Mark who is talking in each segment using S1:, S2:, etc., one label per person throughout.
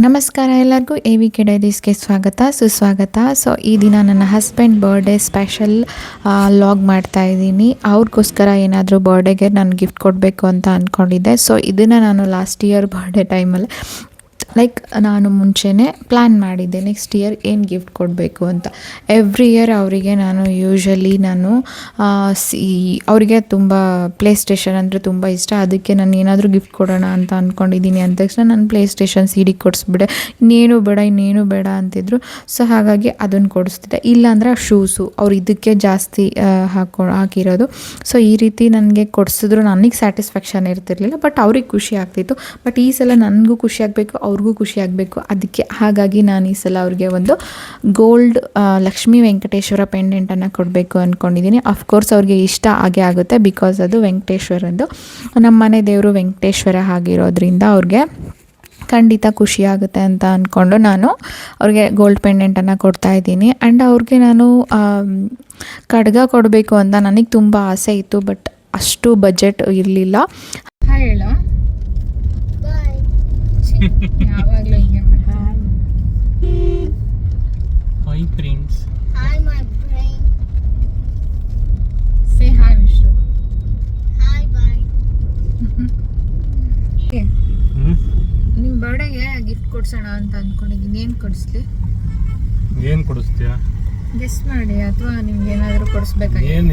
S1: ನಮಸ್ಕಾರ ಎಲ್ಲರಿಗೂ AVK ಡೈರೀಸ್ಗೆ ಸ್ವಾಗತ ಸುಸ್ವಾಗತ. ಸೊ ಈ ದಿನ ನನ್ನ ಹಸ್ಬೆಂಡ್ ಬರ್ಡೇ ಸ್ಪೆಷಲ್ ಲಾಗ್ ಮಾಡ್ತಾ ಇದ್ದೀನಿ. ಅವ್ರಿಗೋಸ್ಕರ ಏನಾದರೂ ಬರ್ಡೇಗೆ ನಾನು ಗಿಫ್ಟ್ ಕೊಡಬೇಕು ಅಂತ ಅಂದ್ಕೊಂಡಿದ್ದೆ. ಸೊ ಇದನ್ನು ನಾನು ಲಾಸ್ಟ್ ಇಯರ್ ಬರ್ಡೇ ಟೈಮಲ್ಲಿ ನಾನು ಮುಂಚೆನೇ ಪ್ಲ್ಯಾನ್ ಮಾಡಿದ್ದೆ ನೆಕ್ಸ್ಟ್ ಇಯರ್ ಏನು ಗಿಫ್ಟ್ ಕೊಡಬೇಕು ಅಂತ. ಎವ್ರಿ ಇಯರ್ ಅವರಿಗೆ ನಾನು ಅವರಿಗೆ ತುಂಬ ಪ್ಲೇ ಸ್ಟೇಷನ್ ಅಂದರೆ ತುಂಬ ಇಷ್ಟ. ಅದಕ್ಕೆ ನಾನು ಏನಾದರೂ ಗಿಫ್ಟ್ ಕೊಡೋಣ ಅಂತ ಅಂದ್ಕೊಂಡಿದ್ದೀನಿ ಅಂದ ತಕ್ಷಣ ನಾನು ಪ್ಲೇ ಸ್ಟೇಷನ್ CD ಕೊಡಿಸ್ಬಿಡೆ, ಇನ್ನೇನು ಬೇಡ ಅಂತಿದ್ರು. ಸೊ ಹಾಗಾಗಿ ಅದನ್ನು ಕೊಡಿಸ್ತಿದ್ದೆ. ಇಲ್ಲಾಂದರೆ ಶೂಸು ಅವ್ರು ಇದಕ್ಕೆ ಜಾಸ್ತಿ ಹಾಕಿರೋದು. ಸೊ ಈ ರೀತಿ ನನಗೆ ಕೊಡಿಸಿದ್ರು ನನಗೆ ಸ್ಯಾಟಿಸ್ಫ್ಯಾಕ್ಷನ್ ಇರ್ತಿರ್ಲಿಲ್ಲ, ಬಟ್ ಅವ್ರಿಗೆ ಖುಷಿ ಆಗ್ತಿತ್ತು. ಬಟ್ ಈ ಸಲ ನನಗೂ ಖುಷಿ ಆಗಬೇಕು, ಅವ್ರಿಗೂ ಖುಷಿ ಆಗಬೇಕು. ಅದಕ್ಕೆ ಹಾಗಾಗಿ ನಾನು ಈ ಸಲ ಅವ್ರಿಗೆ ಒಂದು ಗೋಲ್ಡ್ ಲಕ್ಷ್ಮೀ ವೆಂಕಟೇಶ್ವರ ಪೆಂಡೆಂಟನ್ನು ಕೊಡಬೇಕು ಅಂದ್ಕೊಂಡಿದ್ದೀನಿ. ಅಫ್ಕೋರ್ಸ್ ಅವ್ರಿಗೆ ಇಷ್ಟ ಆಗೇ ಆಗುತ್ತೆ, ಬಿಕಾಸ್ ಅದು ವೆಂಕಟೇಶ್ವರದ್ದು, ನಮ್ಮ ಮನೆ ದೇವರು ವೆಂಕಟೇಶ್ವರ ಆಗಿರೋದ್ರಿಂದ ಅವ್ರಿಗೆ ಖಂಡಿತ ಖುಷಿಯಾಗುತ್ತೆ ಅಂತ ಅಂದ್ಕೊಂಡು ನಾನು ಅವ್ರಿಗೆ ಗೋಲ್ಡ್ ಪೆಂಡೆಂಟನ್ನು ಕೊಡ್ತಾಯಿದ್ದೀನಿ. ಆ್ಯಂಡ್ ಅವ್ರಿಗೆ ನಾನು ಖಡ್ಗ ಕೊಡಬೇಕು ಅಂತ ನನಗೆ ತುಂಬ ಆಸೆ ಇತ್ತು, ಬಟ್ ಅಷ್ಟು ಬಜೆಟ್ ಇರಲಿಲ್ಲ. ಹೇಳ ಯಾವಾಗಲೂ ಹೀಗೆ
S2: hi friends.
S3: Hi, my brain.
S1: Say hi Vishru.
S3: Hi, bye.
S1: ನಿಮ್ಮ ಬರ್ಡೇಗೆ ಗಿಫ್ಟ್ ಕೊಡ್ಸೋಣ ಅಂತ ಅಂದ್ಕೊಂಡಿದ್ದೀನಿ. ಏನು ಕೊಡಿಸ್ಲಿ?
S2: ಏನು ಕೊಡಿಸ್ತೀಯಾ?
S1: ಗೆಸ್ ಮಾಡಿ, ಅಥವಾ ನಿಮ್ಗೆ ಏನಾದರೂ ಕೊಡಿಸ್ಬೇಕಾಗಿ?
S2: ಏನು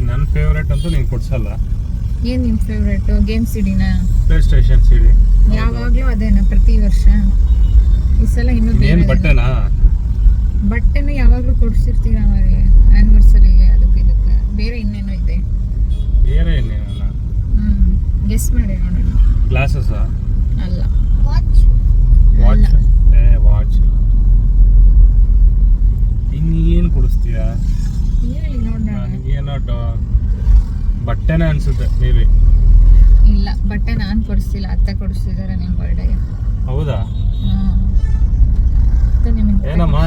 S2: ನನ್ನ ಫೇವ್ರೇಟ್ ಅಂತೂ ನೀನು ಕೊಡ್ಸಲ್ಲ.
S1: ಏನು ನಿಮ್ಮ ಫೇವ್ರೇಟು? ಗೇಮ್ ಸಿಡಿನಾ?
S2: PlayStation CD.
S1: ಯಾವಾಗಲೂ ಅದೇನಾ ಪ್ರತಿ ವರ್ಷ? ಈ ಸಲ ಇನ್ನೂ
S2: ಏನು ಬಟ್ಟೆನಾ?
S1: ಬಟ್ಟೆನೂ ಯಾವಾಗಲೂ ಕೊಡಿಸಿರ್ತೀವಿ ಅವರಿಗೆ ಆ್ಯನಿವರ್ಸರಿಗೆ, ಇದಕ್ಕೆ ಬೇರೆ ಇನ್ನೇನೋ ಇದೆ.
S2: ಬೇರೆ ಇನ್ನೇನಲ್ಲ.
S1: ಗೆಸ್ ಮಾಡಿ ನೋಡೋಣ.
S2: ಗ್ಲಾಸಸ್ಸಾ?
S1: ಅಲ್ಲ.
S3: Watch.
S2: ವಾಚ್? ವಾಚ್. ಇನ್ನೇನು ಕೊಡಿಸ್ತೀಯಾ?
S1: ಹೇಳಿ ನೋಡೋಣ.
S2: ನನಗೇನೋ ಬಟ್ಟೆನೇ ಅನ್ಸುತ್ತೆ ಮೇಬಿ.
S1: ಇಲ್ಲ, ಬಟ್ಟೆ ನಾನು ಕೊಡಿಸ್ತಿಲ್ಲ, ಅತ್ತೆ ಕೊಡಿಸ್ತಿದ್ದಾರೆ ನಿಮ್ಮ ಬರ್ಡೇಗೆ.
S2: ಹೌದಾ?
S3: ಏನಮ್ಮ?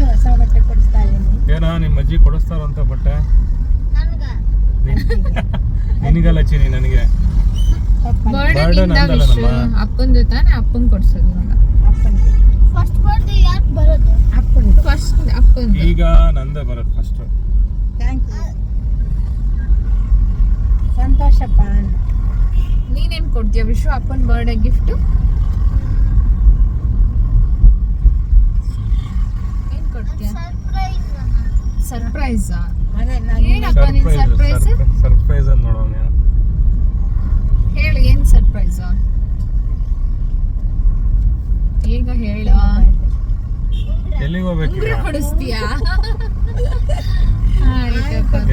S1: ಹೊಸ ಬಟ್ಟೆ ಕೊಡಿಸ್ತಾ ಇದ್ದೀನಿ.
S2: ಏನೋ ನಿಮ್ಮ ಅಜ್ಜಿ ಕೊಡಿಸ್ತಾರಂತ ಬಟ್ಟೆ?
S3: ನನಗ.
S2: ನಿನಗಲ್ಲ ಚಿನಿ, ನನಗೆ.
S1: ಬರ್ಡೇ ಅಪ್ಪಂದು ತಾನೆ, ಅಪ್ಪಂಗೆ ಕೊಡ್ಸೋದು ನೋಡ.
S3: First birthday ಯಾಕೆ ಬರೋದು?
S1: ಫಸ್ಟ್ ಅಪ್ಪಂದು.
S2: ಈಗ ನಂದೇ ಬರೋದು ಫಸ್ಟ್.
S3: Thank you. ಸಂತೋಷಪ್ಪ.
S1: ನೀನೇನು ಕೊಡ್ತೀಯ ವಿಶ್ವ ಅಪ್ಪನ ಬರ್ಡೇ ಗಿಫ್ಟು? ಏನು ಕೊಡ್ತೀಯ?
S3: Surprise.
S1: ಸರ್ಪ್ರೈಸಾ? ಏನಪ್ಪ ನಿನ್ ಸರ್ಪ್ರೈಸ್?
S2: ಸರ್ಪ್ರೈಸ್ ಅಂತ ನೋಡೋಣ.
S1: ಹೇಳು, ಏನು ಸರ್ಪ್ರೈಸಾ? ಈಗ ಹೇಳ.
S2: ಎಲ್ಲಿಗೆ ಹೋಗ್ಬೇಕು?
S1: ಉಂಗುರ ಕೊಡಿಸ್ತೀಯಾ?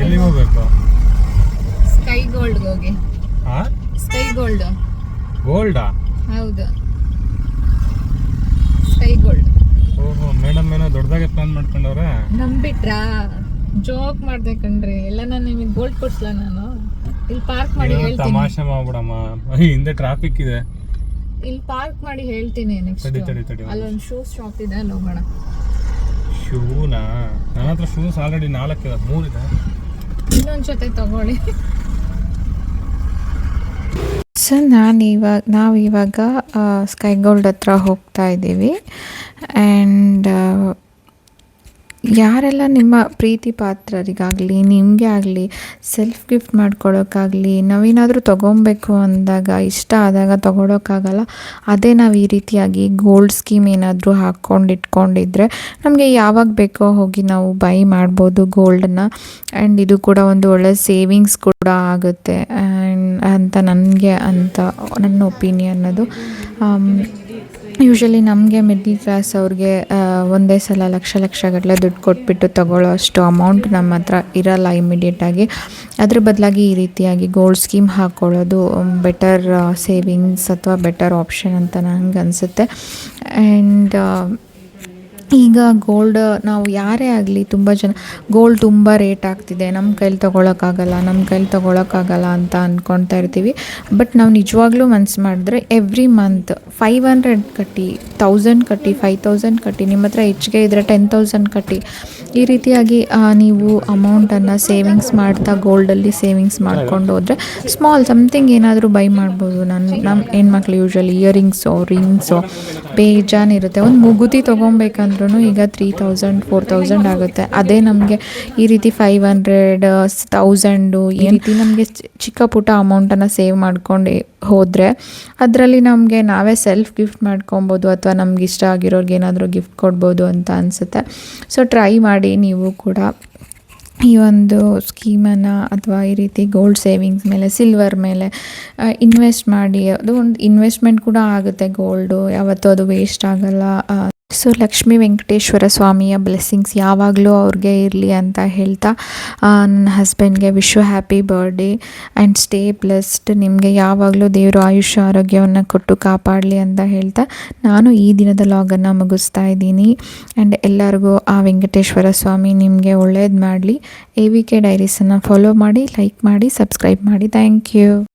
S2: ಎಲ್ಲಿಗೆ ಹೋಗ್ಬೇಕು?
S1: ಸ್ಕೈ ಗೋಲ್ಡ್ಗೆ ಹೋಗಿ.
S2: ಹಾ?
S1: Sky Gold.
S2: ಗೋಲ್ಡಾ?
S1: ಹೌದು, ಸ್ಕೈ ಗೋಲ್ಡ್.
S2: ಓಹೋ, ಮೇಡಮ್ ಏನೋ ದೊಡ್ಡದಾಗೆ ಪ್ಲಾನ್ ಮಾಡ್ಕೊಂಡವ್ರೆ.
S1: ನಂಬಿಟ್ರಾ? ಜೋಕ್ ಮಾಡ್ದೆ ಕಣ್ರಿ. ಎಲ್ಲ ನಾನು ನಿಮಗೆ ಗೋಲ್ಡ್ ಕೊಡ್ಸಲ್ಲ, ನಾನು ಇಲ್ಲಿ ಪಾರ್ಕ್ ಮಾಡಿ ಹೇಳ್ತೀನಿ.
S2: ತಮಾಷೆ ಮಾಡ್ಬಿಡಮ್ಮ, ಹಿಂದೆ ಟ್ರಾಫಿಕ್ ಇದೆ.
S1: ಇಲ್ಲಿ ಪಾರ್ಕ್ ಮಾಡಿ ಹೇಳ್ತೀನಿ ನೆಕ್ಸ್ಟ್.
S2: ತಡಿ.
S1: ಅಲ್ಲೊಂದು ಶೂಸ್ ಶಾಪ್ ಇದೆ, ಅಲ್ಲಿ ಹೋಗೋಣ.
S2: ಶೂನಾ? ನನ್ನ ಹತ್ರ ಶೂಸ್ ಆಲ್ರೆಡಿ 4 ಇದೆ, 3 ಇದೆ.
S1: ಇನ್ನೊಂದು ಜೊತೆ ತಗೊಳ್ಳಿ.
S4: ಸೊ ನಾವಿವಾಗ ಸ್ಕೈ ಗೋಲ್ಡ್ ಹತ್ರ ಹೋಗ್ತಾ ಇದ್ದೀವಿ. ಆ್ಯಂಡ್ ಯಾರೆಲ್ಲ ನಿಮ್ಮ ಪ್ರೀತಿ ಪಾತ್ರರಿಗಾಗಲಿ ನಿಮಗೆ ಆಗಲಿ ಸೆಲ್ಫ್ ಗಿಫ್ಟ್ ಮಾಡ್ಕೊಳ್ಳೋಕ್ಕಾಗಲಿ ನಾವೇನಾದರೂ ತೊಗೊಬೇಕು ಅಂದಾಗ ಇಷ್ಟ ಆದಾಗ ತೊಗೊಳೋಕ್ಕಾಗಲ್ಲ. ಅದೇ ನಾವು ಈ ರೀತಿಯಾಗಿ ಗೋಲ್ಡ್ ಸ್ಕೀಮ್ ಏನಾದರೂ ಇಟ್ಕೊಂಡಿದ್ರೆ ನಮಗೆ ಯಾವಾಗ ಬೇಕೋ ಹೋಗಿ ನಾವು ಬೈ ಮಾಡ್ಬೋದು ಗೋಲ್ಡನ್ನ. ಆ್ಯಂಡ್ ಇದು ಕೂಡ ಒಂದು ಒಳ್ಳೆ ಸೇವಿಂಗ್ಸ್ ಕೂಡ ಆಗುತ್ತೆ ಅಂತ ನನ್ನ ಒಪಿನಿಯನ್ ಅದು. ಯೂಶ್ವಲಿ ನಮಗೆ ಮಿಡ್ಲ್ ಕ್ಲಾಸ್ ಅವ್ರಿಗೆ ಒಂದೇ ಸಲ ಲಕ್ಷಗಟ್ಟಲೆ ದುಡ್ಡು ಕೊಟ್ಬಿಟ್ಟು ತೊಗೊಳ್ಳೋ ಅಷ್ಟು ಅಮೌಂಟ್ ನಮ್ಮ ಹತ್ರ ಇರಲ್ಲ ಇಮಿಡಿಯೇಟಾಗಿ. ಅದ್ರ ಬದಲಾಗಿ ಈ ರೀತಿಯಾಗಿ ಗೋಲ್ಡ್ ಸ್ಕೀಮ್ ಹಾಕ್ಕೊಳ್ಳೋದು ಬೆಟರ್ ಸೇವಿಂಗ್ಸ್ ಅಥವಾ ಬೆಟರ್ ಆಪ್ಷನ್ ಅಂತ ನನಗೆ ಅನಿಸುತ್ತೆ. ಆ್ಯಂಡ್ ಈಗ ಗೋಲ್ಡ್ ನಾವು ಯಾರೇ ಆಗಲಿ ತುಂಬ ಜನ ಗೋಲ್ಡ್ ತುಂಬ ರೇಟ್ ಆಗ್ತಿದೆ, ನಮ್ಮ ಕೈಲಿ ತೊಗೊಳಕ್ಕಾಗಲ್ಲ ಅಂತ ಅಂದ್ಕೊಳ್ತಾ ಇರ್ತೀವಿ. ಬಟ್ ನಾವು ನಿಜವಾಗ್ಲೂ ಮನ್ಸು ಮಾಡಿದ್ರೆ ಎವ್ರಿ ಮಂತ್ 500 ಕಟ್ಟಿ, 1000 ಕಟ್ಟಿ, 5000 ಕಟ್ಟಿ, ನಿಮ್ಮ ಹತ್ರ ಹೆಚ್ಚಿಗೆ ಇದ್ದರೆ 10,000 ಕಟ್ಟಿ, ಈ ರೀತಿಯಾಗಿ ನೀವು ಅಮೌಂಟನ್ನು ಸೇವಿಂಗ್ಸ್ ಮಾಡ್ತಾ ಗೋಲ್ಡಲ್ಲಿ ಸೇವಿಂಗ್ಸ್ ಮಾಡ್ಕೊಂಡು ಹೋದರೆ ಸ್ಮಾಲ್ ಸಮಥಿಂಗ್ ಏನಾದರೂ ಬೈ ಮಾಡ್ಬೋದು. ನಮ್ಮ ಹೆಣ್ಮಕ್ಳು ಯೂಶ್ವಲಿ ಇಯರಿಂಗ್ಸು, ರಿಂಗ್ಸು ಬೇಜಾನಿರುತ್ತೆ. ಒಂದು ಮೂಗುತಿ ತೊಗೊಬೇಕಂದ್ರೂ ಈಗ 3000 4000 ಆಗುತ್ತೆ. ಅದೇ ನಮಗೆ ಈ ರೀತಿ 500 1000 ಈ ರೀತಿ ನಮಗೆ ಚಿಕ್ಕ ಪುಟ್ಟ ಅಮೌಂಟನ್ನು ಸೇವ್ ಮಾಡ್ಕೊಂಡು ಹೋದರೆ ಅದರಲ್ಲಿ ನಮಗೆ ನಾವೇ ಸೆಲ್ಫ್ ಗಿಫ್ಟ್ ಮಾಡ್ಕೊಬೋದು, ಅಥವಾ ನಮ್ಗೆ ಇಷ್ಟ ಆಗಿರೋರ್ಗೆ ಏನಾದರೂ ಗಿಫ್ಟ್ ಕೊಡ್ಬೋದು ಅಂತ ಅನಿಸುತ್ತೆ. ಸೊ ಟ್ರೈ ಮಾಡಿ ನೀವು ಕೂಡ ಈ ಒಂದು ಸ್ಕೀಮನ್ನು, ಅಥವಾ ಈ ರೀತಿ ಗೋಲ್ಡ್ ಸೇವಿಂಗ್ಸ್ ಮೇಲೆ, ಸಿಲ್ವರ್ ಮೇಲೆ ಇನ್ವೆಸ್ಟ್ ಮಾಡಿ. ಅದು ಒಂದು ಇನ್ವೆಸ್ಟ್ಮೆಂಟ್ ಕೂಡ ಆಗುತ್ತೆ. ಗೋಲ್ಡು ಯಾವತ್ತೂ ಅದು ವೇಸ್ಟ್ ಆಗಲ್ಲ. ಸೊ ಲಕ್ಷ್ಮೀ ವೆಂಕಟೇಶ್ವರ ಸ್ವಾಮಿಯ ಬ್ಲೆಸ್ಸಿಂಗ್ಸ್ ಯಾವಾಗಲೂ ಅವ್ರಿಗೆ ಇರಲಿ ಅಂತ ಹೇಳ್ತಾ, ನನ್ನ ಹಸ್ಬೆಂಡ್ಗೆ wish you happy birthday and stay blessed. ನಿಮಗೆ ಯಾವಾಗಲೂ ದೇವರು ಆಯುಷ್ಯ ಆರೋಗ್ಯವನ್ನು ಕೊಟ್ಟು ಕಾಪಾಡಲಿ ಅಂತ ಹೇಳ್ತಾ ನಾನು ಈ ದಿನದ ಲಾಗನ್ನು ಮುಗಿಸ್ತಾ ಇದ್ದೀನಿ. ಆ್ಯಂಡ್ ಎಲ್ಲರಿಗೂ ಆ ವೆಂಕಟೇಶ್ವರ ಸ್ವಾಮಿ ನಿಮಗೆ ಒಳ್ಳೇದು ಮಾಡಲಿ. AVK ಡೈರೀಸನ್ನು ಫಾಲೋ ಮಾಡಿ, ಲೈಕ್ ಮಾಡಿ, ಸಬ್ಸ್ಕ್ರೈಬ್ ಮಾಡಿ. Thank you.